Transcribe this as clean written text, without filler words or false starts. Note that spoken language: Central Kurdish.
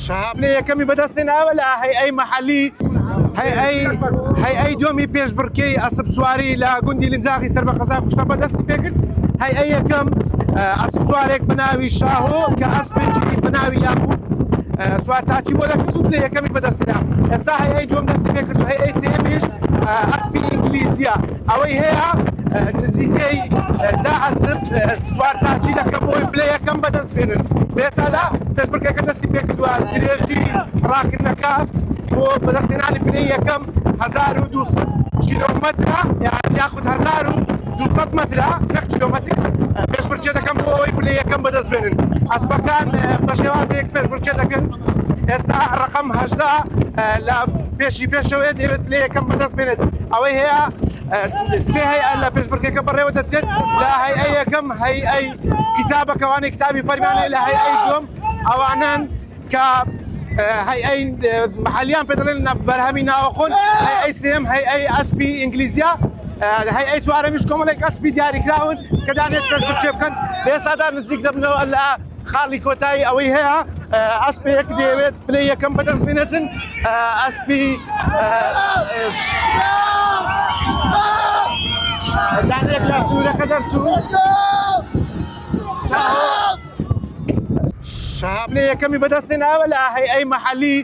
شهاب لي كمي بدا سنة ولا هي أي محلي هي أي دومي بيش بركي أصب سواري لا جندي لنزاغي سرب قزاق مش تبى دست فكر هي أي كم أصب سوارك بناوي شاهو كأسبنجي بناوي ياكو سوار تاچی بۆ دەکرد و بلێ یەکەمی بەدەستنا ئێستا هەیە ئەی دوم دەستی پێ کرد و هەیە ئەی سێمیش ئەسپی ئینگلیزیە ئەوەی هەیە نزیکەی دا ئەسب سوار تاچی دەکەم بۆی بلێ یەکەم بەدەست بێنن ئێستادا پێشبڕکێکە دەستی پێ کردووە درێژی ڕاکردنەکە بۆ بەدەستێنانی بلێ یەکەم 1200 کیلۆمەترە یاخود 1200 مەترە نەک کیلۆمەتر پێشبڕکێ دەکەم بۆ ئەوەی بلێ یەکەم بەدەست بێنن ئەسپەکان بە شێوازێک پێشبڕکێ دەکەن ئێستا ڕقم 18 لە پێشەوەی دەوێت لێ یەکەم بەدەست بێنێت ئەوەی هەیە سێ هەیە لە پێشبڕکێکە بەڕێوە دەچێت لە هەیئەی یەکەم هەیئەی کتابەکەوانەی کتابی فەرمانەیە لە هەیئەی دووەم ئەوانن کە هەیئەی محەلیان پێ دەڵێن بەرهەمی ناوەخۆن هەیئەی سێم هەیئەی ئەسپی ئینگلیزیە هەیئەی چوارەمیش کۆمەڵێک ئەسپی دیاریکراون کە دانێت پێشبڕکێ بکەن ئێستادا نزیک دەبنەوە لە خاڵی کۆتایی ئەوەی هەیە ئەسپێک دەیەوێت پلەی یەکەم بەدەست بێنێتن ئەسپی دانێک لە سوورەکە دەرچوو شهاب لێ یەکەمی بەدەستێناوە لە هەیئەی محەلی